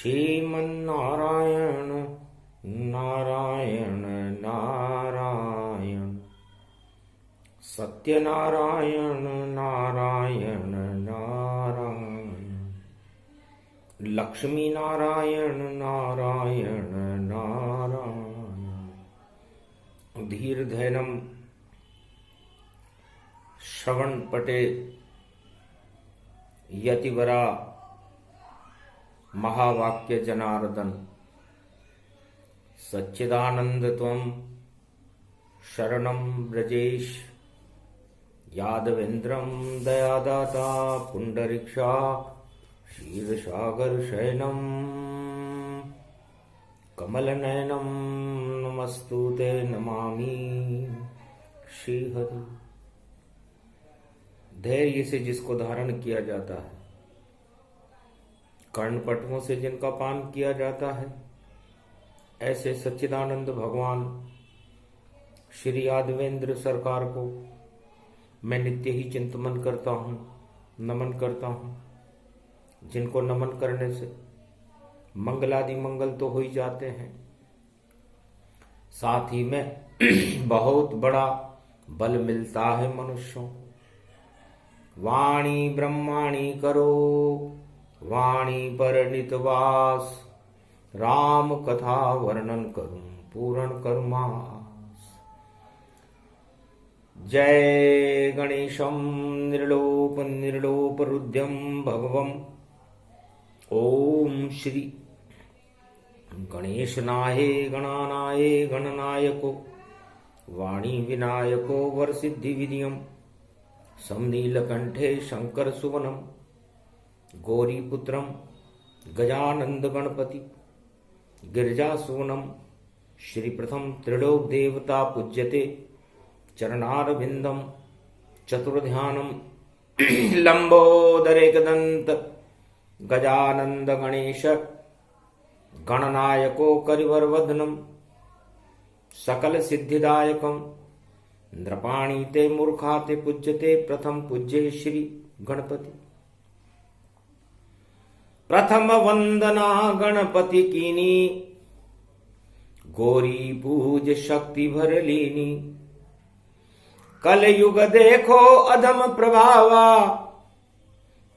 श्रीमन्नारायण नारायण नारायण सत्यनारायण नारायण नारायण लक्ष्मी नारायण नारायण नारायण धीर्धैर्यं श्रवणपटे यतिवरा महावाक्य जनार्दन सच्चिदानंद त्वं शरणं ब्रजेश यादवेन्द्रं दयादाता पुंडरीक्षा क्षीरसागर शयनं कमलनयनं नमस्तुते नमामि श्रीहरि। धैर्य से जिसको धारण किया जाता है, कर्णपटुओं से जिनका पान किया जाता है, ऐसे सच्चिदानंद भगवान श्री यादवेंद्र सरकार को मैं नित्य ही चिंतन करता हूँ, नमन करता हूँ। जिनको नमन करने से मंगलादि मंगल तो हो ही जाते हैं, साथ ही में बहुत बड़ा बल मिलता है मनुष्यों को। वाणी ब्रह्माणी करो वाणी पर नितवास, राम कथा वर्णन करूं पूर्ण कर्मास। जय गणेशं निर्लोप निर्लोप रुद्यं भगवम्। ओम श्री गणेशनाय गणानाय गणनायको वाणी विनायको वरसिद्धि विधियम् समनीलकंठे शंकर सुवनम् गौरीपुत्रं गजानंद गणपति गिरिजासूनम श्री प्रथम त्रिलोक देवता पूज्यते चरणारविंदम चतुर्ध्यानम लंबोदरेकदंत गजानंद गणेश गणनायको करिवरवदनम सकल सिद्धिदायकम नृपाणी ते मूर्खाते पूज्यते प्रथम पूज्ये श्री गणपति। प्रथम वंदना गणपति कीनी गौरी पूज शक्ति भर लीनी। कल युग देखो अधम प्रभावा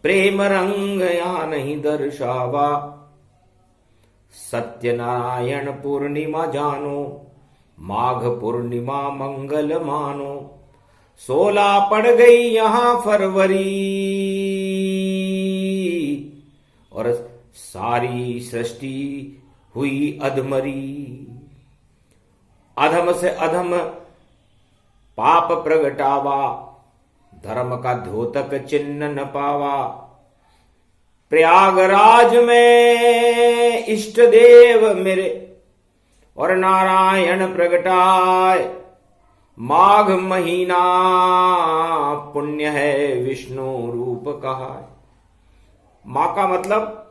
प्रेम रंग या नहीं दर्शावा। सत्यनारायण पूर्णिमा जानो माघ पूर्णिमा मंगल मानो। 16 पड़ गई यहाँ फरवरी और सारी सृष्टि हुई अधमरी। अधम से अधम पाप प्रगटावा धर्म का द्योतक चिन्ह न पावा। प्रयागराज में इष्ट देव मेरे और नारायण प्रगटाए। माघ महीना पुण्य है विष्णु रूप कहा। मां का मतलब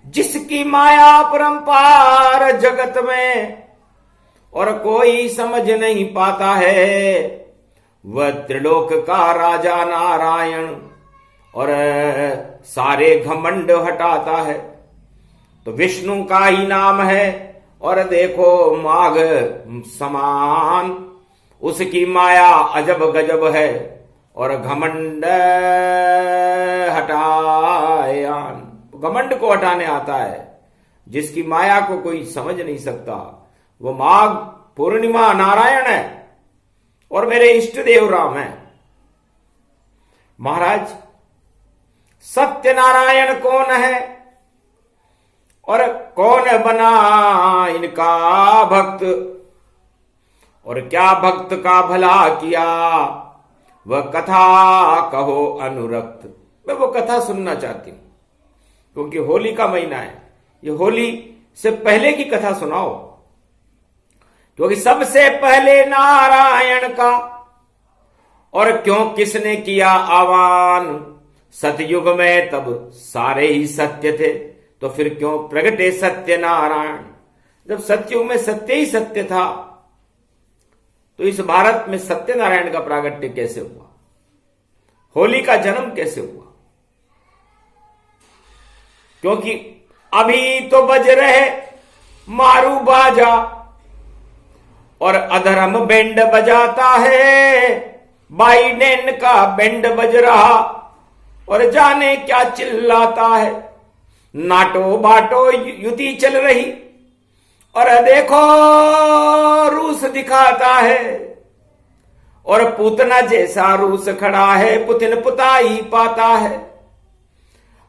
जिसकी माया परंपार जगत में और कोई समझ नहीं पाता है, वह त्रिलोक का राजा नारायण और सारे घमंड हटाता है। तो विष्णु का ही नाम है और देखो माघ समान उसकी माया अजब गजब है और घमंड हटायान घमंड को हटाने आता है। जिसकी माया को कोई समझ नहीं सकता, वो माघ पूर्णिमा नारायण है और मेरे इष्ट देव राम है। महाराज सत्यनारायण कौन है और कौन बना इनका भक्त और क्या भक्त का भला किया, वह कथा कहो अनुरक्त। मैं वो कथा सुनना चाहती हूं क्योंकि होली का महीना है। ये होली से पहले की कथा सुनाओ, क्योंकि सबसे पहले नारायण का और क्यों किसने किया आह्वान। सतयुग में तब सारे ही सत्य थे, तो फिर क्यों प्रगटे सत्यनारायण। जब सतयुग में सत्य ही सत्य था, तो इस भारत में सत्यनारायण का प्रागट्य कैसे हुआ, होली का जन्म कैसे हुआ। क्योंकि अभी तो बज रहे मारू बाजा और अधर्म बैंड बजाता है। बाइडेन का बैंड बज रहा और जाने क्या चिल्लाता है। नाटो बाटो युति चल रही और देखो रूस दिखाता है और पूतना जैसा रूस खड़ा है, पुतिन पुताई पाता है।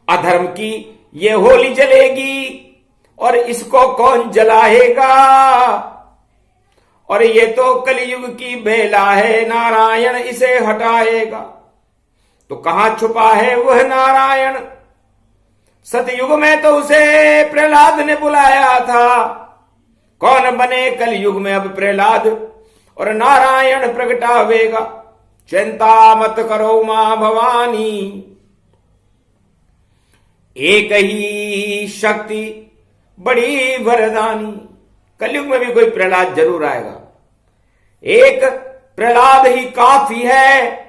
अधर्म की ये होली जलेगी और इसको कौन जलाएगा। और ये तो कलयुग की बेला है, नारायण इसे हटाएगा। तो कहां छुपा है वह नारायण। सतयुग में तो उसे प्रहलाद ने बुलाया था। कौन बने कलयुग में अब प्रहलाद और नारायण प्रगटावेगा। चिंता मत करो मां भवानी, एक ही शक्ति बड़ी वरदानी। कलयुग में भी कोई प्रहलाद जरूर आएगा। एक प्रहलाद ही काफी है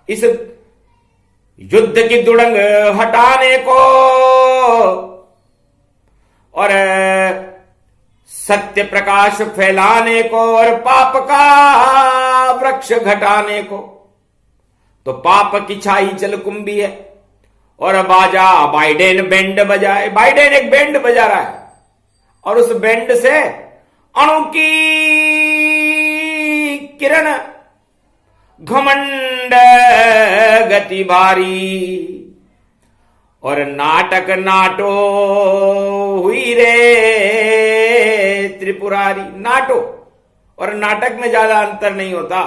इस युद्ध की दुड़ंग हटाने को और सत्य प्रकाश फैलाने को और पाप का वृक्ष घटाने को। तो पाप की छाई जलकुंभी है और बाजा बाइडेन बैंड बजाए। बाइडेन एक बैंड बजा रहा है और उस बैंड से अणु की किरण घमंड गति भारी और नाटक नाटो हुई रे त्रिपुरारी। नाटो और नाटक में ज्यादा अंतर नहीं होता।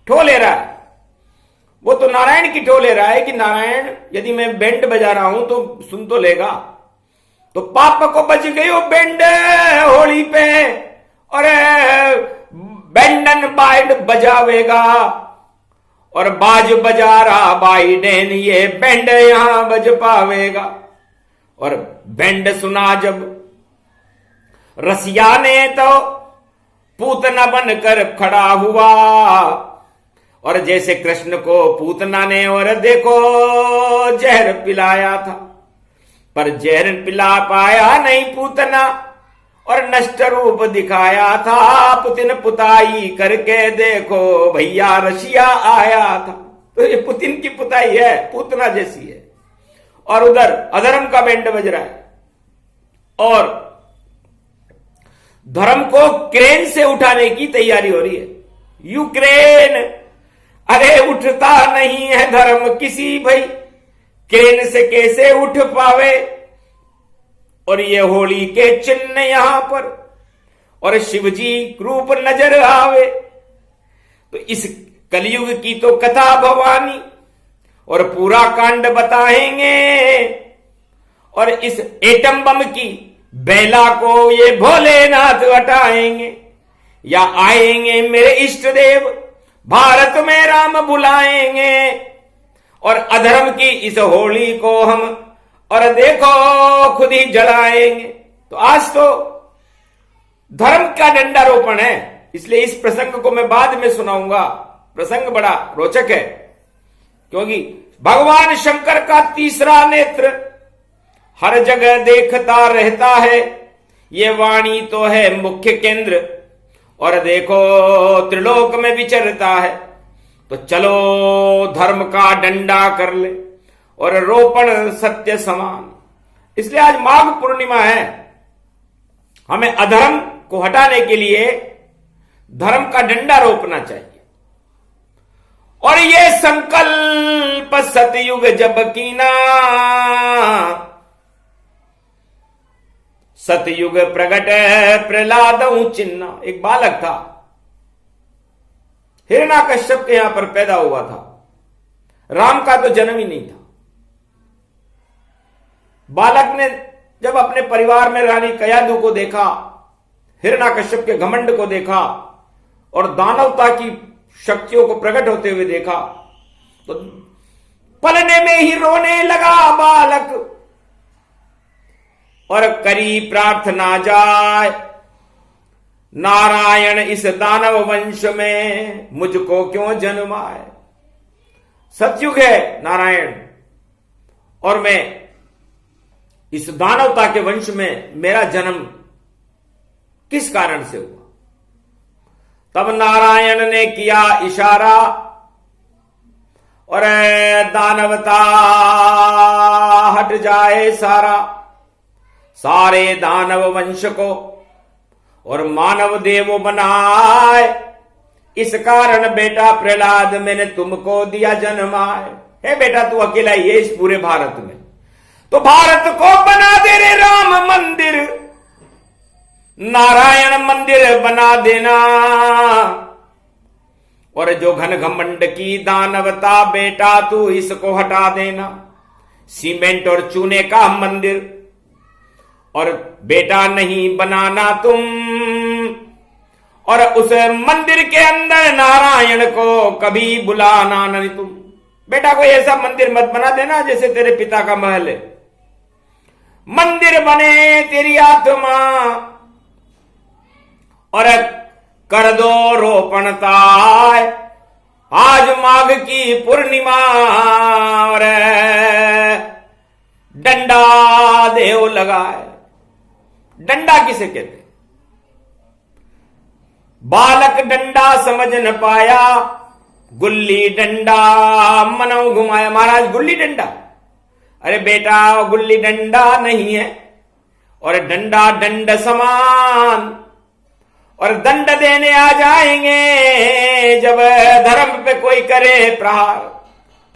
ठो ले रहा है वो तो नारायण की ठो ले रहा है कि नारायण यदि मैं बैंड बजा रहा हूं तो सुन तो लेगा। तो पाप को बच गई वो बैंड होली पे और बैंडन बाइड बजावेगा और बाज बजा रहा बाइडेन ये बैंड यहां बज पावेगा। और बैंड सुना जब रसिया ने तो पूतना बनकर खड़ा हुआ और जैसे कृष्ण को पूतना ने और देखो जहर पिलाया था पर जहर पिला पाया नहीं पूतना और नष्ट रूप दिखाया था। पुतिन पुताई करके देखो भैया रशिया आया था। तो ये पुतिन की पुताई है, पूतना जैसी है। और उधर अधर्म का बैंड बज रहा है और धर्म को क्रेन से उठाने की तैयारी हो रही है। यूक्रेन अरे उठता नहीं है धर्म किसी भाई, क्रेन से कैसे उठ पावे। और ये होली के चिन्ह यहां पर और शिवजी रूप नजर आवे। तो इस कलयुग की तो कथा भवानी और पूरा कांड बताएंगे और इस एटम बम की बेला को ये भोलेनाथ हटाएंगे या आएंगे मेरे इष्ट देव भारत में राम बुलाएंगे और अधर्म की इस होली को हम और देखो खुद ही जलाएंगे। तो आज तो धर्म का डंडारोपण है, इसलिए इस प्रसंग को मैं बाद में सुनाऊंगा। प्रसंग बड़ा रोचक है क्योंकि भगवान शंकर का तीसरा नेत्र हर जगह देखता रहता है। ये वाणी तो है मुख्य केंद्र और देखो त्रिलोक में विचरता है। तो चलो धर्म का डंडा कर ले और रोपण सत्य समान। इसलिए आज माघ पूर्णिमा है। हमें अधर्म को हटाने के लिए धर्म का डंडा रोपना चाहिए। और ये संकल्प सतयुग जब कीना, सतयुग प्रगट प्रहलाद चिन्ह। एक बालक था, हिरण्याकश्यप के यहां पर पैदा हुआ था। राम का तो जन्म ही नहीं था। बालक ने जब अपने परिवार में रानी कयादू को देखा, हिरण्याकश्यप के घमंड को देखा और दानवता की शक्तियों को प्रकट होते हुए देखा तो पलने में ही रोने लगा बालक और करी प्रार्थना जाए, नारायण इस दानव वंश में मुझको क्यों जन्माए। सतयुग है नारायण और मैं इस दानवता के वंश में मेरा जन्म किस कारण से हुआ। तब नारायण ने किया इशारा और दानवता हट जाए सारा, सारे दानव वंश को और मानव देव बनाए। इस कारण बेटा प्रहलाद मैंने तुमको दिया जन्माए। हे बेटा तू अकेला ही है इस पूरे भारत में, तो भारत को बना दे रे राम मंदिर, नारायण मंदिर बना देना। और जो घन घमंड की दानवता बेटा तू इसको हटा देना। सीमेंट और चूने का मंदिर और बेटा नहीं बनाना तुम, और उस मंदिर के अंदर नारायण को कभी बुलाना नहीं तुम। बेटा कोई ऐसा मंदिर मत बना देना जैसे तेरे पिता का महल है। मंदिर बने तेरी आत्मा और कर दो रोपणताय। आज माघ की पूर्णिमा और डंडा देव लगाए। डंडा किसे कहते? बालक डंडा समझ न पाया, गुल्ली डंडा मनो घुमाया। महाराज गुल्ली डंडा, अरे बेटा गुल्ली डंडा नहीं है, और डंडा दंड समान, और दंड देने आ जाएंगे जब धर्म पे कोई करे प्रहार।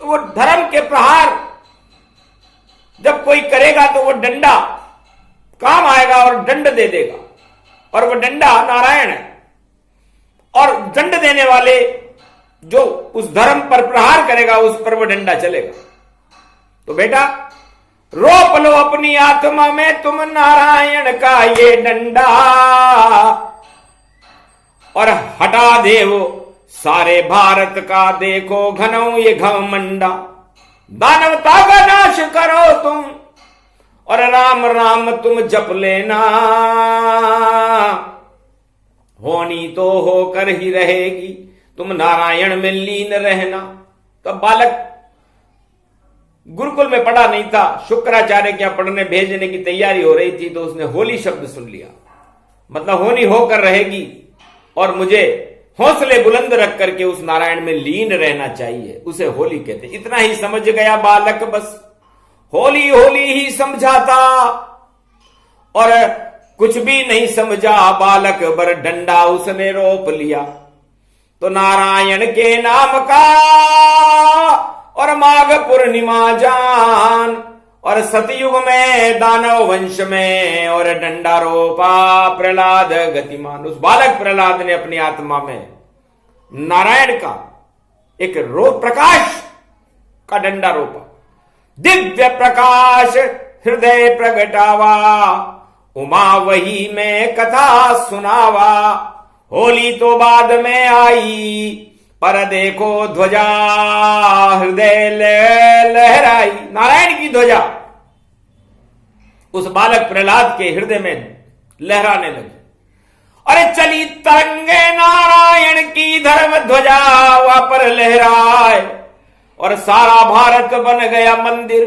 तो वो धर्म के प्रहार जब कोई करेगा तो वो डंडा काम आएगा और दंड दे देगा, और वो डंडा नारायण है। और दंड देने वाले जो उस धर्म पर प्रहार करेगा उस पर वो डंडा चलेगा। तो बेटा रोप लो अपनी आत्मा में तुम नारायण का ये डंडा, और हटा दे वो सारे भारत का देखो घनौ ये घमंडा। दानवता का नाश करो तुम, और राम राम तुम जप लेना, होनी तो होकर ही रहेगी, तुम नारायण में लीन रहना। तो बालक गुरुकुल में पढ़ा नहीं था, शुक्राचार्य के यहां पढ़ने भेजने की तैयारी हो रही थी, तो उसने होली शब्द सुन लिया, मतलब होनी होकर रहेगी, और मुझे हौसले बुलंद रख करके उस नारायण में लीन रहना चाहिए, उसे होली कहते। इतना ही समझ गया बालक, बस होली होली ही समझा था, और कुछ भी नहीं समझा बालक, बर डंडा उसने रोप लिया। तो नारायण के नाम का और माघ पूर्णिमा जान, और सतयुग में दानव वंश में और डंडा रोपा प्रहलाद गतिमान। उस बालक प्रहलाद ने अपनी आत्मा में नारायण का एक प्रकाश का डंडा रोपा। दिव्य प्रकाश हृदय प्रगटावा, उमा वही में कथा सुनावा। होली तो बाद में आई, पर देखो ध्वजा हृदय लहराई। नारायण की ध्वजा उस बालक प्रहलाद के हृदय में लहराने लगी। अरे चली तरंगे नारायण की धर्म ध्वजा वहां पर लहराए, और सारा भारत बन गया मंदिर।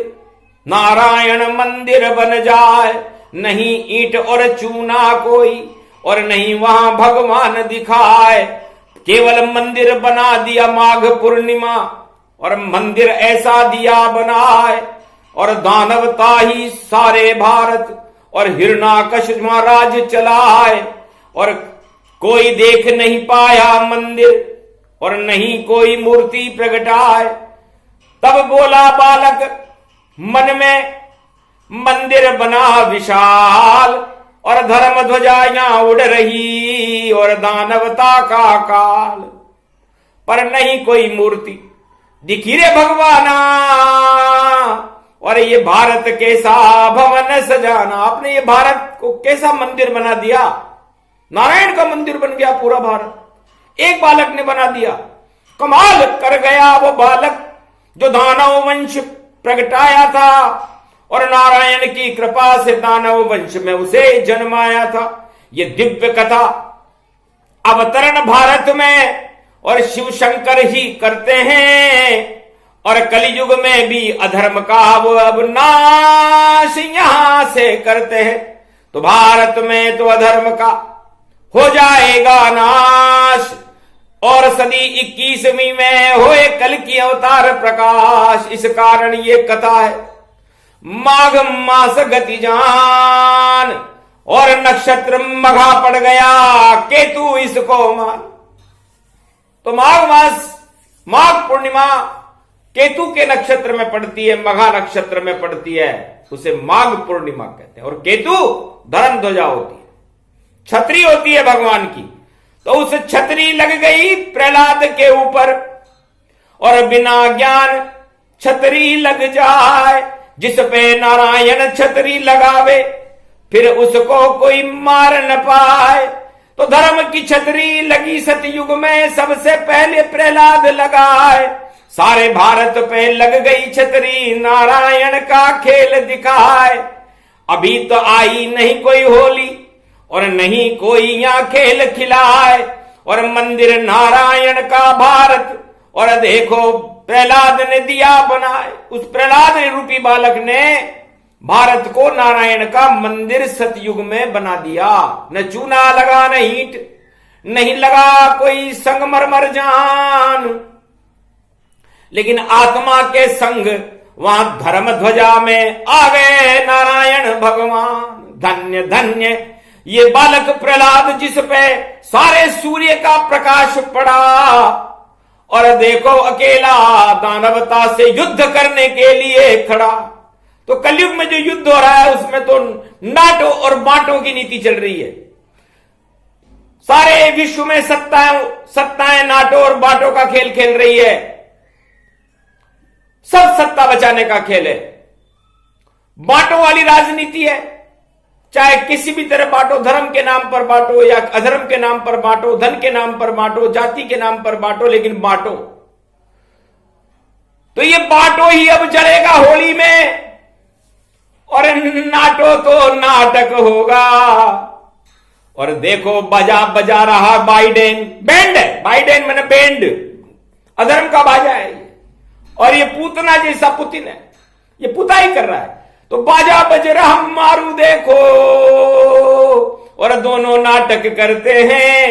नारायण मंदिर बन जाए, नहीं ईंट और चूना कोई, और नहीं वहां भगवान दिखाए। केवल मंदिर बना दिया माघ पूर्णिमा, और मंदिर ऐसा दिया बनाए, और दानवता ही सारे भारत और हिरणाकश महाराज चलाए। और कोई देख नहीं पाया मंदिर, और नहीं कोई मूर्ति प्रगटाए। तब बोला बालक मन में, मंदिर बना विशाल, और धर्म ध्वजा यहां उड़ रही, और दानवता का काल। पर नहीं कोई मूर्ति दिखी रे भगवाना, और ये भारत कैसा भवन सजाना। आपने ये भारत को कैसा मंदिर बना दिया, नारायण का मंदिर बन गया पूरा भारत, एक बालक ने बना दिया। कमाल कर गया वो बालक जो दानव वंश प्रगटाया था, और नारायण की कृपा से दानव वंश में उसे जन्माया था। ये दिव्य कथा अवतरण भारत में और शिव शंकर ही करते हैं, और कलयुग में भी अधर्म का वो अब नाश यहां से करते हैं, तो भारत में तो अधर्म का हो जाएगा नाश। और सदी 21वीं में होए कल की अवतार प्रकाश। इस कारण ये कथा है माघ मास गति जान, और नक्षत्र मघा पड़ गया केतु इसको मान। तो माघ मास, माघ पूर्णिमा केतु के नक्षत्र में पड़ती है, मघा नक्षत्र में पड़ती है, उसे माघ पूर्णिमा कहते हैं। और केतु धर्म ध्वजा होती है, छतरी होती है भगवान की। तो उस छतरी लग गई प्रहलाद के ऊपर, और बिना ज्ञान छतरी लग जाए, जिस पे नारायण छतरी लगावे फिर उसको कोई मार न पाए। तो धर्म की छतरी लगी सतयुग में, सबसे पहले प्रहलाद लगाए। सारे भारत पे लग गई छतरी, नारायण का खेल दिखाए। अभी तो आई नहीं कोई होली, और नहीं कोई यहां खेल खिलाए, और मंदिर नारायण का भारत, और देखो प्रहलाद ने दिया बनाए। उस प्रहलाद रूपी बालक ने भारत को नारायण का मंदिर सतयुग में बना दिया। न चूना लगा न ईंट, नहीं लगा कोई संगमरमर जान, लेकिन आत्मा के संग वहां धर्म ध्वजा में आ गए नारायण भगवान। धन्य धन्य ये बालक प्रहलाद, जिस पे सारे सूर्य का प्रकाश पड़ा, और देखो अकेला दानवता से युद्ध करने के लिए खड़ा। तो कलयुग में जो युद्ध हो रहा है उसमें तो नाटो और बांटो की नीति चल रही है। सारे विश्व में सत्ताएं नाटो और बांटो का खेल खेल रही है। सब सत्ता बचाने का खेल है, बांटो वाली राजनीति है। चाहे किसी भी तरह बांटो, धर्म के नाम पर बांटो या अधर्म के नाम पर बांटो, धन के नाम पर बांटो, जाति के नाम पर बांटो, लेकिन बांटो। तो ये बांटो ही अब चलेगा होली में, और नाटो तो नाटक होगा। और देखो बजा बजा रहा बाइडेन, बैंड है, बाइडेन मैंने बैंड, अधर्म का बाजा है ये। और ये पूतना जैसा पुतिन है, ये पुताई कर रहा है। तो बाजा बज रहा मारू देखो, और दोनों नाटक करते हैं,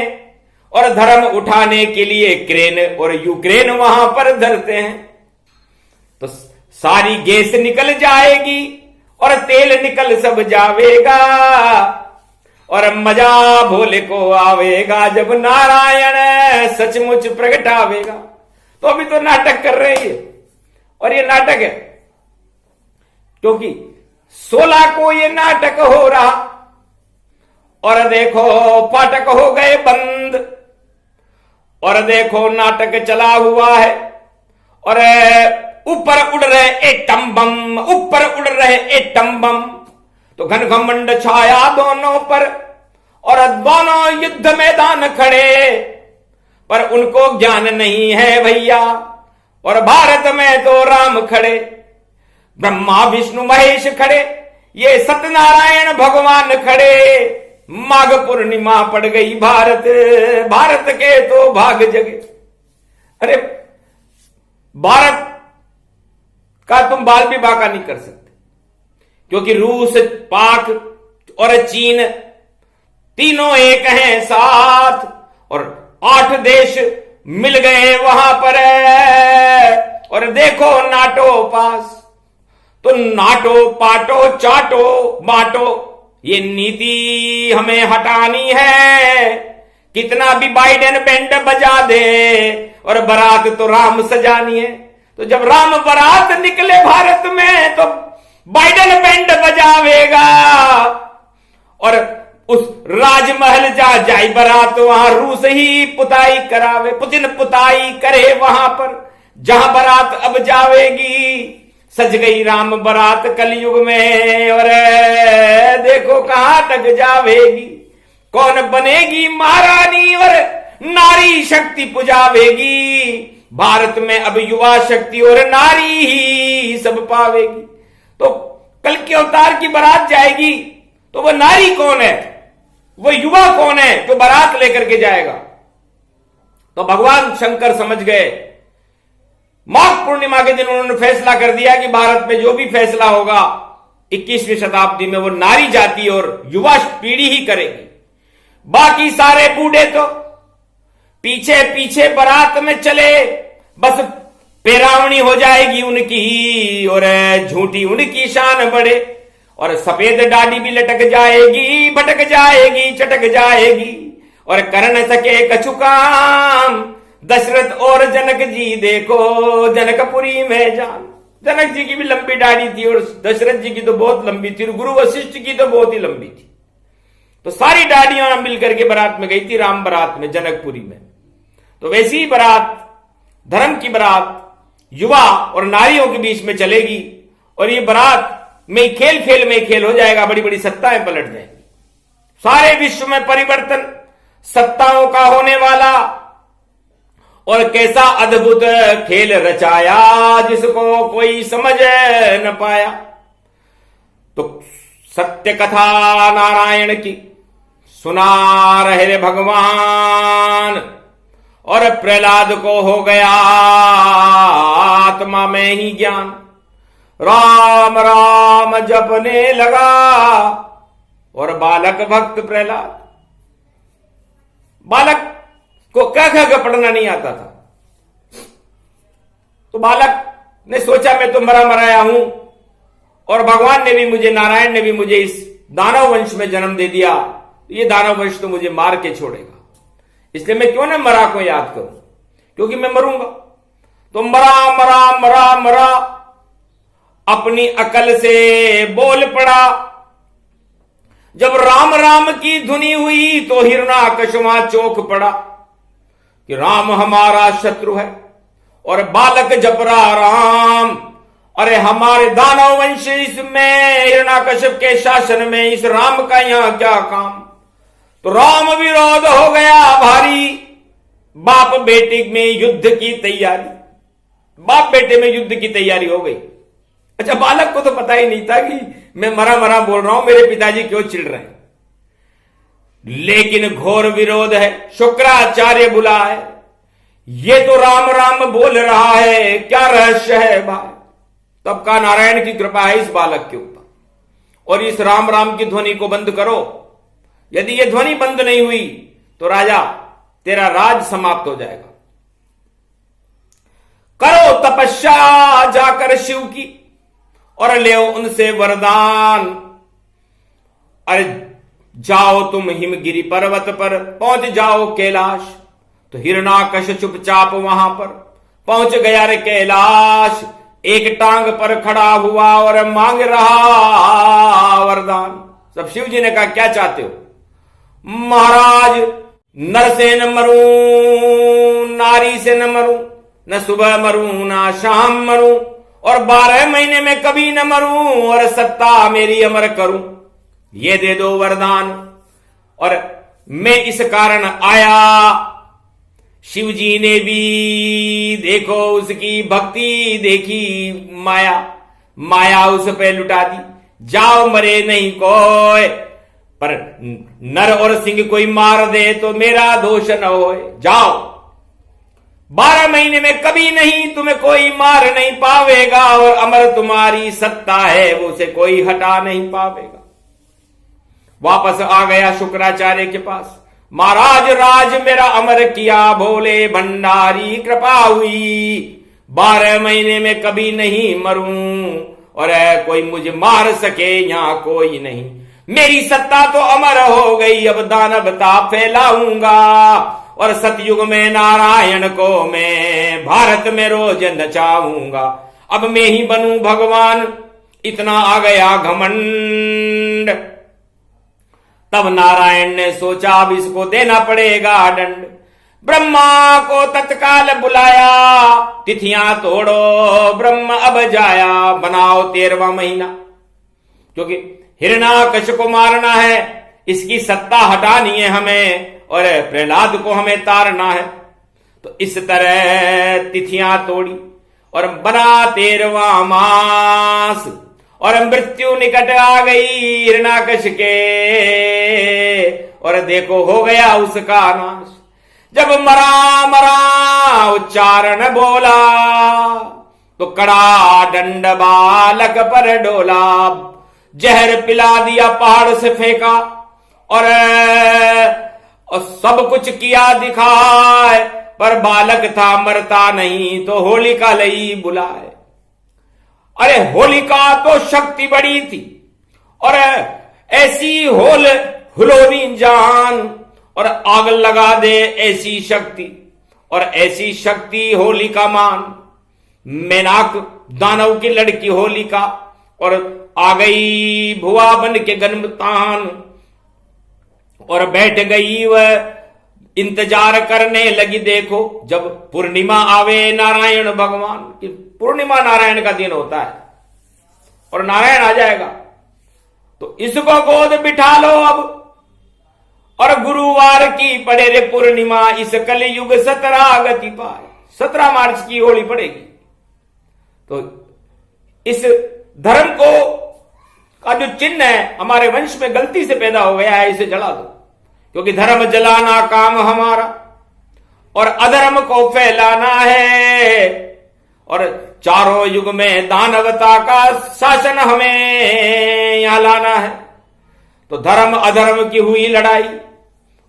और धर्म उठाने के लिए क्रेन और यूक्रेन वहां पर धरते हैं। तो सारी गैस निकल जाएगी और तेल निकल सब जावेगा, और मजा भोले को आवेगा जब नारायण सचमुच प्रगटावेगा। तो अभी तो नाटक कर रहे हैं, और ये नाटक है क्योंकि 16 को ये नाटक हो रहा, और देखो फाटक हो गए बंद, और देखो नाटक चला हुआ है, और ऊपर उड़ रहे एटम बम, ऊपर उड़ रहे एटम बम। तो घन घमंड छाया दोनों पर, और दोनों युद्ध मैदान खड़े, पर उनको ज्ञान नहीं है भैया। और भारत में तो राम खड़े, ब्रह्मा विष्णु महेश खड़े, ये सत्यनारायण भगवान खड़े। माघ पूर्णिमा पड़ गई भारत, भारत के तो भाग जगे। अरे भारत का तुम बाल भी बाका नहीं कर सकते, क्योंकि रूस, पाक और चीन तीनों एक हैं साथ, और 8 देश मिल गए वहां पर। और देखो नाटो पास, तो नाटो पाटो चाटो बांटो, ये नीति हमें हटानी है। कितना भी बाइडेन बैंड बजा दे, और बारात तो राम सजानी है। तो जब राम बारात निकले भारत में, तो बाइडेन बैंड बजावेगा, और उस राजमहल जा जाए बारात, वहां रूस ही पुताई करावे, पुतिन पुताई करे वहां पर जहां बारात अब जावेगी। सज गई राम बारात कलयुग में, और देखो कहां तक जावेगी। कौन बनेगी महारानी, और नारी शक्ति पुजावेगी। भारत में अब युवा शक्ति और नारी ही सब पावेगी। तो कल के अवतार की बारात जाएगी, तो वह नारी कौन है, वो युवा कौन है जो बारात लेकर के जाएगा। तो भगवान शंकर समझ गए माघ पूर्णिमा के दिन उन्होंने फैसला कर दिया कि भारत में जो भी फैसला होगा 21वीं शताब्दी में वो नारी जाति और युवा पीढ़ी ही करेगी। बाकी सारे बूढ़े तो पीछे पीछे बारात में चले, बस पेरावनी हो जाएगी उनकी और झूठी उनकी शान बढ़े और सफेद दाढ़ी भी लटक जाएगी, भटक जाएगी, चटक जाएगी और कर न सके कछु काम। दशरथ और जनक जी देखो जनकपुरी में जान। जनक जी की भी लंबी दाढ़ी थी और दशरथ जी की तो बहुत लंबी थी और गुरु वशिष्ठ की तो बहुत ही लंबी थी। तो सारी दाढ़ियां मिलकर के बारात में गई थी राम बारात में जनकपुरी में। तो वैसी ही बारात, धर्म की बारात युवा और नारियों के बीच में चलेगी और ये बारात में खेल खेल में खेल हो जाएगा, बड़ी बड़ी सत्ताएं पलट जाएंगी। सारे विश्व में परिवर्तन सत्ताओं का होने वाला और कैसा अद्भुत खेल रचाया जिसको कोई समझ न पाया। तो सत्य कथा नारायण की सुना रहे रे भगवान और प्रहलाद को हो गया आत्मा में ही ज्ञान। राम राम जपने लगा और बालक भक्त प्रहलाद, बालक को क्या पढ़ना नहीं आता था, तो बालक ने सोचा मैं तो मरा मराया हूं और भगवान ने भी मुझे, नारायण ने भी मुझे इस दानव वंश में जन्म दे दिया, ये दानव वंश तो मुझे मार के छोड़ेगा, इसलिए मैं क्यों ना मरा को याद करूं, क्योंकि मैं मरूंगा। तो मरा मरा मरा मरा अपनी अकल से बोल पड़ा। जब राम राम की धुनी हुई तो हिरणाकश वहां चौंक पड़ा कि राम हमारा शत्रु है और बालक जप रहा राम। अरे हमारे दानव वंश इसमें हिरणाकश्यप के शासन में इस राम का यहां क्या काम। तो राम विरोध हो गया भारी, बाप बेटे में युद्ध की तैयारी, बाप बेटे में युद्ध की तैयारी हो गई। अच्छा, बालक को तो पता ही नहीं था कि मैं मरा मरा बोल रहा हूं, मेरे पिताजी क्यों चिढ़ रहे हैं। लेकिन घोर विरोध है, शुक्राचार्य बुलाए, ये तो राम राम बोल रहा है, क्या रहस्य है भाई। तब का नारायण की कृपा है इस बालक के ऊपर और इस राम राम की ध्वनि को बंद करो। यदि ये ध्वनि बंद नहीं हुई तो राजा तेरा राज समाप्त हो जाएगा। करो तपस्या जाकर शिव की और ले उनसे वरदान। अरे जाओ तुम हिमगिरी पर्वत पर, पहुंच जाओ कैलाश। तो हिरणाकश चुपचाप वहां पर पहुंच गया रे कैलाश, एक टांग पर खड़ा हुआ और मांग रहा वरदान। सब शिव जी ने कहा क्या चाहते हो महाराज। नर से न मरूं, नारी से न मरूं, न सुबह मरूं ना शाम मरूं और 12 महीने में कभी न मरूं और सत्ता मेरी अमर करूं, ये दे दो वरदान। और मैं इस कारण आया। शिव जी ने भी देखो उसकी भक्ति देखी, माया माया उस पे लुटा दी। जाओ मरे नहीं कोई, पर नर और सिंह कोई मार दे तो मेरा दोष न होए। जाओ 12 महीने में कभी नहीं तुम्हें कोई मार नहीं पावेगा और अमर तुम्हारी सत्ता है वो से कोई हटा नहीं पावेगा। वापस आ गया शुक्राचार्य के पास, महाराज राज मेरा अमर किया, भोले भंडारी कृपा हुई, 12 महीने में कभी नहीं मरूं और कोई मुझे मार सके यहां कोई नहीं। मेरी सत्ता तो अमर हो गई, अब दानवता फैलाऊंगा और सतयुग में नारायण को मैं भारत में रोज नचाऊंगा। अब मैं ही बनूं भगवान, इतना आ गया घमंड। तब नारायण ने सोचा अब इसको देना पड़ेगा दंड। ब्रह्मा को तत्काल बुलाया, तिथियां तोड़ो ब्रह्म अब जाया, बनाओ 13वां महीना, क्योंकि हिरणाकश को मारना है, इसकी सत्ता हटानी है हमें और प्रहलाद को हमें तारना है। तो इस तरह तिथियां तोड़ी और बना 13वां मास और मृत्यु निकट आ गई हिरणाकश के और देखो हो गया उसका नाश। जब मरा मरा उच्चारण बोला तो कड़ा दंड बालक पर डोला। जहर पिला दिया पहाड़ से फेंका और सब कुछ किया दिखाए, पर बालक था मरता नहीं तो होलिका लई बुलाए। अरे होलिका तो शक्ति बड़ी थी और ऐसी हुलोरी जान और आग लगा दे ऐसी शक्ति, और ऐसी शक्ति होलिका मान। मेनाक दानव की लड़की होलिका और आ गई भुआ बन के गनमतान और बैठ गई वह इंतजार करने लगी। देखो जब पूर्णिमा आवे नारायण भगवान की, पूर्णिमा नारायण का दिन होता है और नारायण आ जाएगा, तो इसको गोद बिठा लो अब। और गुरुवार की पड़े रे पूर्णिमा, इस कलयुग 17 गति पाए। 17 मार्च की होली पड़ेगी, तो इस धर्म को का जो चिन्ह है हमारे वंश में गलती से पैदा हो गया है, इसे जला दो, क्योंकि धर्म जलाना काम हमारा और अधर्म को फैलाना है, और चारों युग में दानवता का शासन हमें यहां लाना है। तो धर्म अधर्म की हुई लड़ाई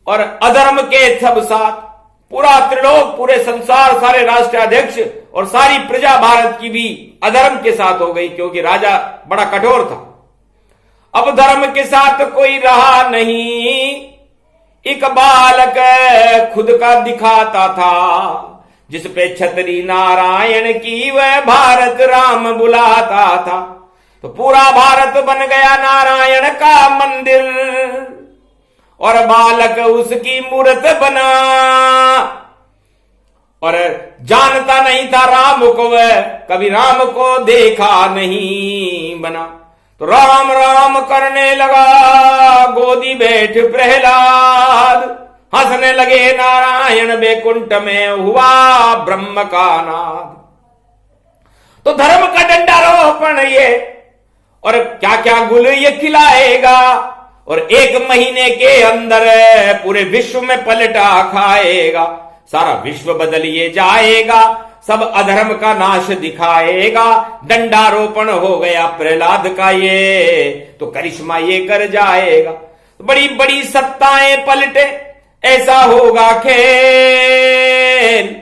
और अधर्म के सब साथ पूरा त्रिलोक, पूरे संसार, सारे राष्ट्राध्यक्ष और सारी प्रजा भारत की भी अधर्म के साथ हो गई, क्योंकि राजा बड़ा कठोर था। अब धर्म के साथ कोई रहा नहीं। एक बालक खुद का दिखाता था, जिस पे छतरी नारायण की वह भारत राम बुलाता था। तो पूरा भारत बन गया नारायण का मंदिर और बालक उसकी मूर्त बना, और जानता नहीं था राम को, वह कभी राम को देखा नहीं बना। तो राम राम करने लगा गोदी बैठ प्रहलाद, हंसने लगे नारायण बैकुंठ में हुआ ब्रह्म का नाद। तो धर्म का डंडारोपण ये, और क्या क्या गुल ये खिलाएगा, और 1 महीने के अंदर पूरे विश्व में पलटा खाएगा। सारा विश्व बदलिए जाएगा, सब अधर्म का नाश दिखाएगा। दंडारोपण हो गया प्रहलाद का ये, तो करिश्मा ये कर जाएगा। बड़ी बड़ी सत्ताएं पलटे, ऐसा होगा खेल।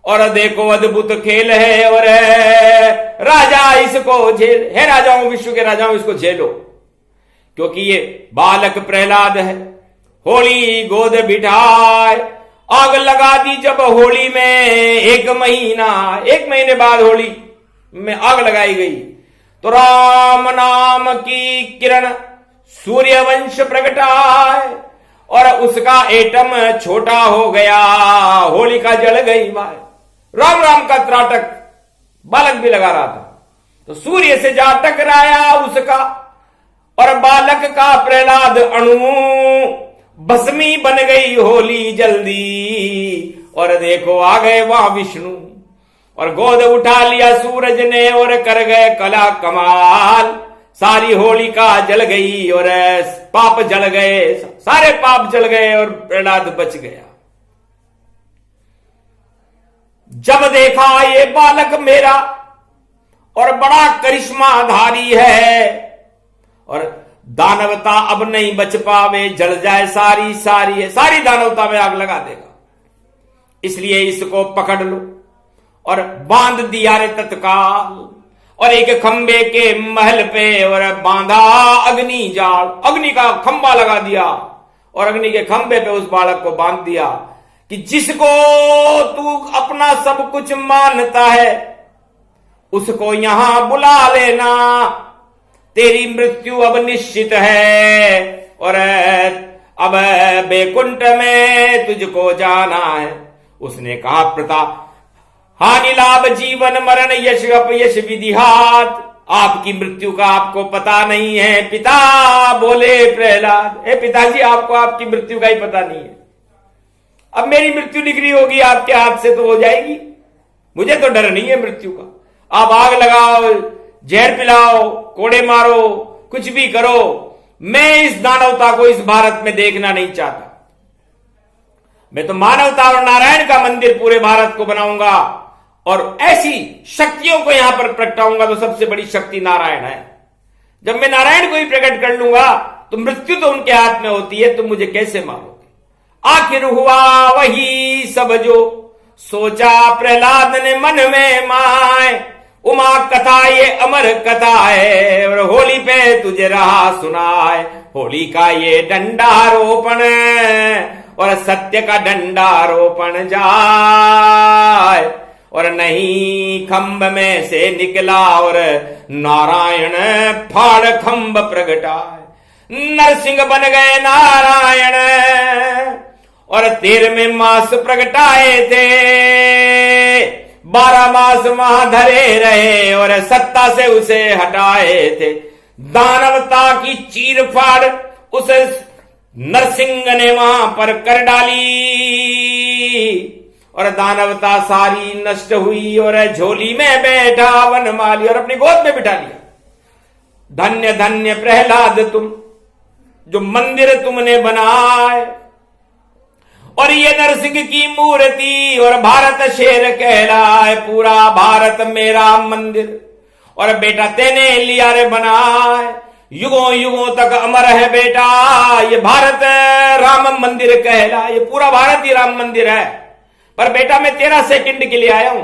और देखो अद्भुत खेल है, और राजा इसको झेल है। राजाओं, विश्व के राजाओं, इसको झेलो, क्योंकि ये बालक प्रहलाद है। होली गोद बिठाए, आग लगा दी जब होली में 1 महीने बाद होली में आग लगाई गई, तो राम नाम की किरण सूर्यवंश प्रगटाए, और उसका एटम छोटा हो गया, होलिका जल गई। भाई राम राम का त्राटक बालक भी लगा रहा था, तो सूर्य से जा टकराया उसका, और बालक का प्रहलाद अणु भस्मी बन गई होली जल्दी। और देखो आ गए वहां विष्णु, और गोद उठा लिया सूरज ने, और कर गए कला कमाल। सारी होलिका जल गई और पाप जल गए, सारे पाप जल गए, और प्रहलाद बच गया। जब देखा ये बालक मेरा और बड़ा करिश्माधारी है, और दानवता अब नहीं बच पावे, जल जाए सारी दानवता में आग लगा देगा, इसलिए इसको पकड़ लो। और बांध दिया रे तत्काल, और एक खंबे के महल पे और बांधा अग्नि जाल। अग्नि का खंबा लगा दिया और अग्नि के खंबे पे उस बालक को बांध दिया कि जिसको तू अपना सब कुछ मानता है उसको यहां बुला लेना, तेरी मृत्यु अब निश्चित है, और अब बैकुंठ में तुझको जाना है। उसने कहा प्रताप, हानि लाभ जीवन मरण यश अपयश विधिहात, आपकी मृत्यु का आपको पता नहीं है। पिता बोले प्रहलाद, ए पिताजी आपको आपकी मृत्यु का ही पता नहीं है। अब मेरी मृत्यु निकली होगी आपके हाथ से तो हो जाएगी, मुझे तो डर नहीं है मृत्यु का। आप आग लगाओ, जहर पिलाओ, कोड़े मारो, कुछ भी करो, मैं इस दानवता को इस भारत में देखना नहीं चाहता। मैं तो मानवता और नारायण का मंदिर पूरे भारत को बनाऊंगा और ऐसी शक्तियों को यहां पर प्रगटाऊंगा। तो सबसे बड़ी शक्ति नारायण है। जब मैं नारायण को ही प्रकट कर लूंगा तो मृत्यु तो उनके हाथ में होती है, तुम मुझे कैसे मारोगे। आखिर हुआ वही सब जो सोचा प्रहलाद ने मन में माए। उमा कथा ये अमर कथा है और होली पे तुझे रहा सुनाए। होली का ये डंडारोपण और सत्य का डंडारोपण जाए। और नहीं खंभ में से निकला और नारायण फाड़ खंभ प्रगटाए। नरसिंह बन गए नारायण और 13वें मास प्रगटाए थे। 12 मास वहां धरे रहे और सत्ता से उसे हटाए थे। दानवता की चीर फाड़ उस नरसिंह ने वहां पर कर डाली और दानवता सारी नष्ट हुई और झोली में बैठा वनमाली और अपनी गोद में बिठा लिया। धन्य धन्य प्रहलाद तुम जो मंदिर तुमने बनाए और ये नरसिंह की मूर्ति और भारत शेर कहलाए। पूरा भारत मेरा मंदिर और बेटा तेने लिया रे बनाए। युगों युगों तक अमर है बेटा ये भारत राम मंदिर कहलाए। ये पूरा भारत ही राम मंदिर है। पर बेटा मैं 13 सेकंड के लिए आया हूं,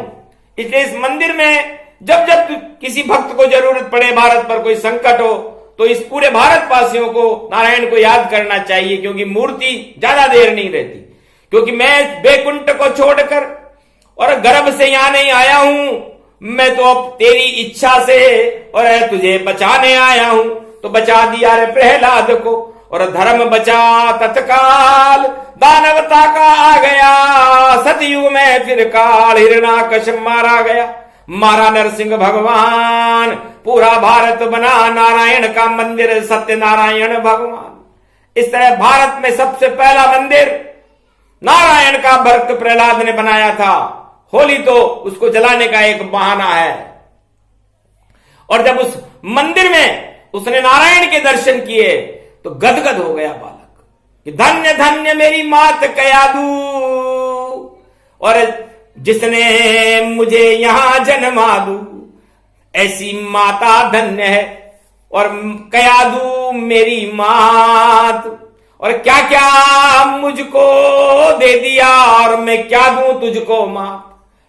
इसलिए इस मंदिर में जब जब किसी भक्त को जरूरत पड़े, भारत पर कोई संकट हो, तो इस पूरे भारतवासियों को नारायण को याद करना चाहिए, क्योंकि मूर्ति ज्यादा देर नहीं रहती। क्योंकि मैं बैकुंठ को छोड़कर और गर्भ से यहां नहीं आया हूं, मैं तो अब तेरी इच्छा से और तुझे बचाने आया हूं। तो बचा दिया रे प्रहलाद को और धर्म बचा तत्काल। दानवता का आ गया सतयुग में फिर काल। हिरण्याकश्यप मारा गया, मारा नरसिंह भगवान। पूरा भारत बना नारायण का मंदिर, सत्यनारायण भगवान। इस तरह भारत में सबसे पहला मंदिर नारायण का भक्त प्रहलाद ने बनाया था। होली तो उसको जलाने का एक बहाना है। और जब उस मंदिर में उसने नारायण के दर्शन किए तो गदगद हो गया बालक कि धन्य धन्य मेरी मात कयादू और जिसने मुझे यहां जन्मा दू। ऐसी माता धन्य है और कयादू मेरी मात। और क्या क्या मुझको दे दिया और मैं क्या दूं तुझको मात।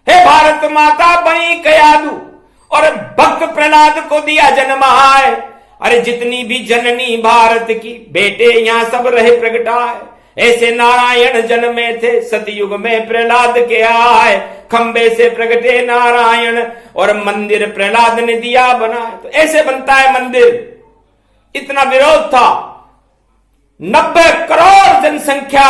हे भारत माता बनी कयादू और भक्त प्रहलाद को दिया जन्माए। अरे जितनी भी जननी भारत की बेटे यहां सब रहे प्रगटाए। ऐसे नारायण जन्मे थे सतयुग में प्रहलाद के आए। खंबे से प्रगटे नारायण और मंदिर प्रहलाद ने दिया बनाए। तो ऐसे बनता है मंदिर। इतना विरोध था, 90 करोड़ जनसंख्या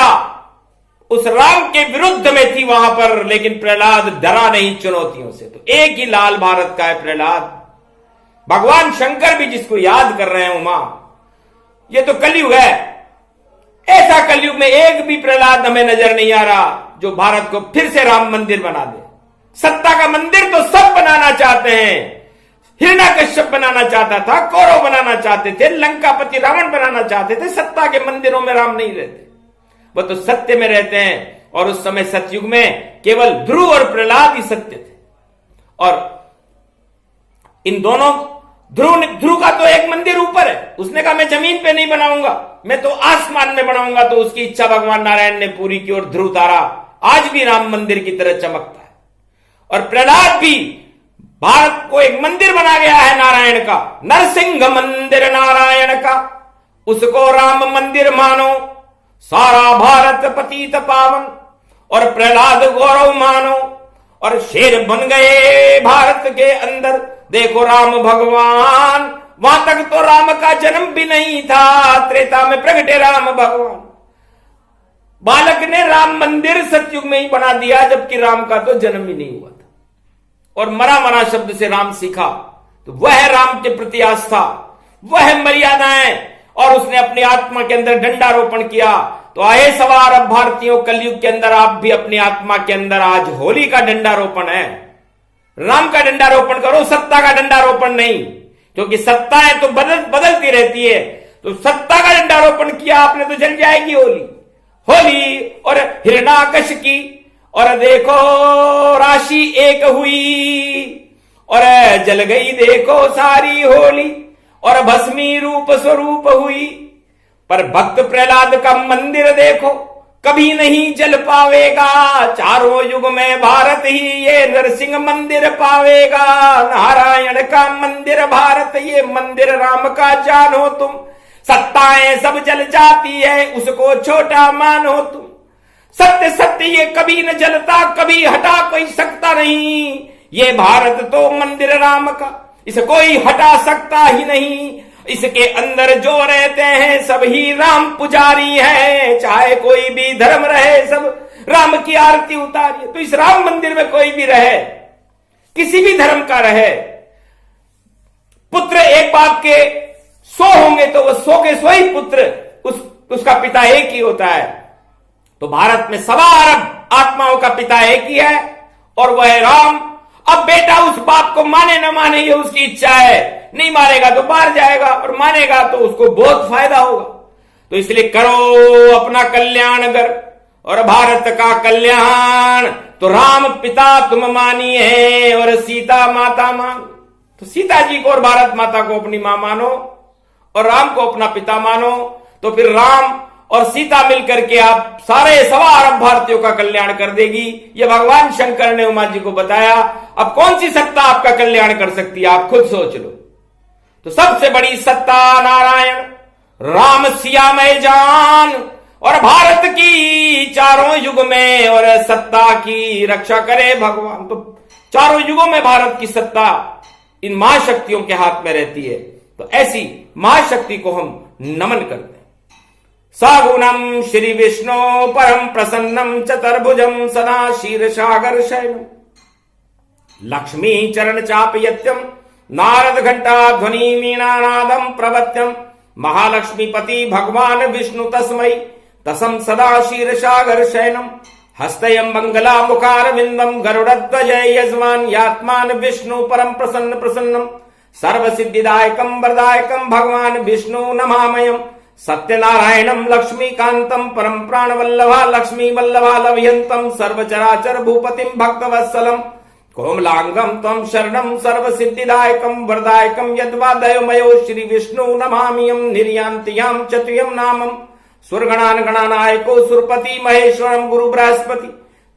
उस राम के विरुद्ध में थी वहां पर, लेकिन प्रहलाद डरा नहीं चुनौतियों से। तो एक ही लाल भारत का है प्रहलाद। भगवान शंकर भी जिसको याद कर रहे हैं उमा, ये तो कलयुग है। ऐसा कलयुग में एक भी प्रहलाद हमें नजर नहीं आ रहा जो भारत को फिर से राम मंदिर बना दे। सत्ता का मंदिर तो सब बनाना चाहते हैं। हिरण्याकश्यप बनाना चाहता था, कौरव बनाना चाहते थे, लंकापति रावण बनाना चाहते थे। सत्ता के मंदिरों में राम नहीं रहते, वो तो सत्य में रहते हैं। और उस समय सतयुग में केवल ध्रुव और प्रहलाद ही सत्य थे। और इन दोनों ध्रुव का तो एक मंदिर ऊपर है, उसने कहा मैं जमीन पे नहीं बनाऊंगा, मैं तो आसमान में बनाऊंगा। तो उसकी इच्छा भगवान नारायण ने पूरी की और ध्रुव तारा आज भी राम मंदिर की तरह चमकता है। और प्रहलाद भी भारत को एक मंदिर बना गया है नारायण का, नरसिंह मंदिर नारायण का। उसको राम मंदिर मानो, सारा भारत पतित पावन। और प्रहलाद गौरव मानो और शेर बन गए भारत के अंदर। देखो राम भगवान, वहां तक तो राम का जन्म भी नहीं था, त्रेता में प्रगटे राम भगवान। बालक ने राम मंदिर सतयुग में ही बना दिया, जबकि राम का तो जन्म ही नहीं हुआ था। और मरा मरा शब्द से राम सीखा, तो वह राम के प्रति आस्था, वह मर्यादाएं, और उसने अपनी आत्मा के अंदर डंडारोपण किया। तो आए सवार अब भारतीयों, कलयुग के अंदर आप भी अपनी आत्मा के अंदर आज होली का डंडारोपण है। राम का डंडारोपण करो, सत्ता का डंडारोपण नहीं, क्योंकि सत्ताएं तो बदलती रहती है। तो सत्ता का डंडारोपण किया आपने तो जल जाएगी होली। होली और हिरणाकश की, और देखो राशि एक हुई और जल गई देखो सारी होली, और भस्मी रूप स्वरूप हुई। पर भक्त प्रहलाद का मंदिर देखो कभी नहीं जल पावेगा, चारों युग में भारत ही ये नरसिंह मंदिर पावेगा। नारायण का मंदिर भारत, ये मंदिर राम का जानो तुम। सत्ताएं सब जल जाती है, उसको छोटा मानो तुम। सत्य सत्य ये कभी न जलता, कभी हटा कोई सकता नहीं। ये भारत तो मंदिर राम का, इसे कोई हटा सकता ही नहीं। इसके अंदर जो रहते हैं सब ही राम पुजारी है, चाहे कोई भी धर्म रहे सब राम की आरती उतारिए। तो इस राम मंदिर में कोई भी रहे, किसी भी धर्म का रहे, पुत्र एक बाप के 100 होंगे तो वो 100 के 100 ही पुत्र, उसका पिता एक ही होता है। तो भारत में 1.25 अरब आत्माओं का पिता एक ही है और वह है राम। अब बेटा उस बाप को माने न माने ये उसकी इच्छा है, नहीं मानेगा तो बाहर जाएगा और मानेगा तो उसको बहुत फायदा होगा। तो इसलिए करो अपना कल्याण अगर, और भारत का कल्याण तो राम पिता तुम मानिए और सीता माता मानो। तो सीता जी को और भारत माता को अपनी मां मानो और राम को अपना पिता मानो, तो फिर राम और सीता मिलकर के आप सारे 1.25 अरब भारतीयों का कल्याण कर देगी। ये भगवान शंकर ने उमा जी को बताया। अब कौन सी सत्ता आपका कल्याण कर सकती है, आप खुद सोच लो। तो सबसे बड़ी सत्ता नारायण राम सियामय जान, और भारत की चारों युग में और सत्ता की रक्षा करे भगवान। तो चारों युगों में भारत की सत्ता इन महाशक्तियों के हाथ में रहती है। तो ऐसी महाशक्ति को हम नमन करते हैं। सगुणम श्री विष्णु परम प्रसन्नम चतुर्भुजम सदा शीर्षागर शयनम, लक्ष्मी चरण चापयत्यम नारद घंटा ध्वनि वीणानादम प्रवत्यम, महालक्ष्मीपति भगवान विष्णु तस्मै तसम सदा शीर्षागर शयनम, हस्तयम मंगला मुखार विंदम गरुड़ध्वज यजमान यात्मान विष्णु परम प्रसन्न प्रसन्नम, सर्व सिद्धिदायकम वरदायकम भगवान विष्णु नमामयम, सत्यनारायणम लक्ष्मीकांतम परम प्राण वल्लभा लक्ष्मी वल्लभा लभयंतम, सर्वचराचर भूपतिम भक्तवत्सलम, कोमलांगम तम शरणम सर्व सिद्धिदायकम वरदायकम यद्वादयमयो श्री विष्णु नमामियम, निर्यान्तियाम चतुयम नामम, सुरगणान गणानायको सुरपति महेश्वरम गुरु बृहस्पति,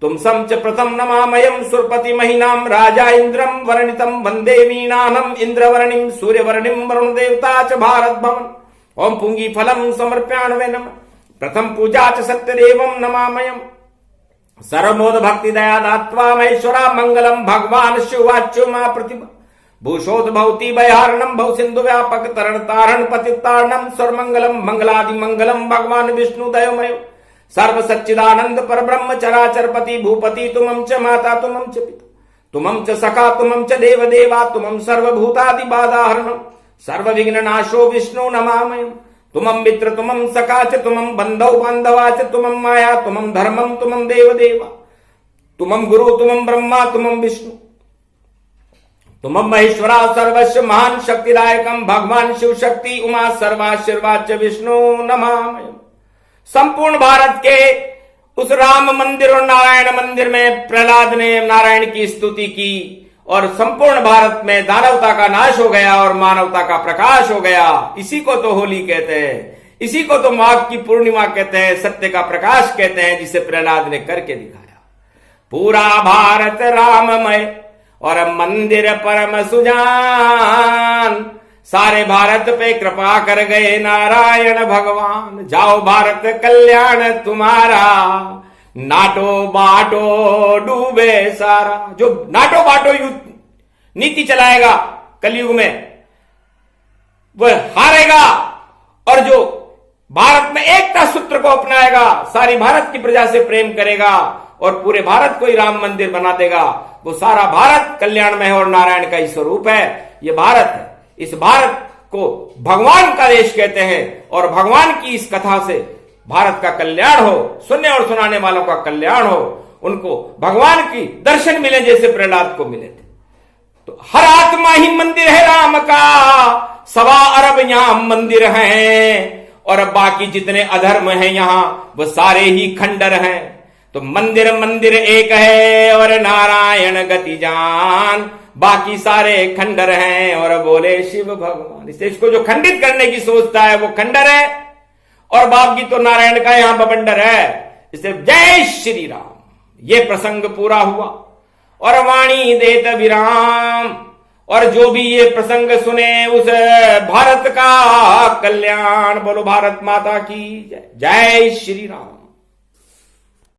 तुम च प्रथम नमामयम सुरपति महीनाम, राजा इंद्रम वर्णितम वंदे वीणानम इंद्रवर्णिम, सूर्यवर्णिम वरुण देवता च भारत भवन, ओम पुंगी फलम समर्प्याण्वे नमः, प्रथम पूजा च सत्यदेवम नमामयम, सर्वमोद भक्ति दया दात्वा महेश्वरा मंगलम, भगवान शिवाच्युमा प्रतिभा भूषोद्भवती भयारणम, भव सिंधु व्यापक तरण तारण पतितारणम, सर्वमंगलम मंगलादि मंगलम, भगवान विष्णु दयोमयो, सर्व सच्चिदानंद पर ब्रह्म चराचर पति भूपति, तुमं च माता तुमं च पिता तुमं च सखा तुमं च देव देवा, तुमं सर्वभूतादि बाधाहरणम, सर्व विघ्न नाशो विष्णु नमामयम, तुमं मित्र तुमं सखा च तुमं बंधौ बांधवा च, तुमं माया तुमं धर्मं तुमं देव देवा, तुमं गुरु तुमं ब्रह्मा तुमं विष्णु, तुमं महेश्वरा सर्वस्व महान शक्तिदायकम, भगवान शिव शक्ति उमा सर्वाशीर्वाद च विष्णु नमामयम। संपूर्ण भारत के उस राम मंदिर और नारायण मंदिर में प्रहलाद ने नारायण की स्तुति की और संपूर्ण भारत में दानवता का नाश हो गया और मानवता का प्रकाश हो गया। इसी को तो होली कहते हैं, इसी को तो माघ की पूर्णिमा कहते हैं, सत्य का प्रकाश कहते हैं, जिसे प्रहलाद ने करके दिखाया। पूरा भारत राममय और मंदिर परम सुजान, सारे भारत पे कृपा कर गए नारायण भगवान। जाओ भारत कल्याण तुम्हारा, नाटो बाटो डूबे सारा। जो नाटो बाटो नीति चलाएगा कलयुग में वह हारेगा, और जो भारत में एकता सूत्र को अपनाएगा, सारी भारत की प्रजा से प्रेम करेगा और पूरे भारत को ही राम मंदिर बना देगा, वो सारा भारत कल्याण में है और नारायण का ही स्वरूप है। ये भारत है, इस भारत को भगवान का देश कहते हैं और भगवान की इस कथा से भारत का कल्याण हो, सुनने और सुनाने वालों का कल्याण हो, उनको भगवान की दर्शन मिले जैसे प्रहलाद को मिले थे। तो हर आत्मा ही मंदिर है राम का, 1.25 अरब यहां मंदिर हैं और बाकी जितने अधर्म हैं यहां वो सारे ही खंडर हैं। तो मंदिर मंदिर एक है और नारायण गति जान, बाकी सारे खंडर हैं और बोले शिव भगवान। इससे इसको जो खंडित करने की सोचता है वो खंडर है, और बाकी तो नारायण का यहां बवंडर है। इससे जय श्री राम। ये प्रसंग पूरा हुआ और वाणी देत विराम। और जो भी ये प्रसंग सुने उस भारत का कल्याण। बोलो भारत माता की जय। जय श्री राम।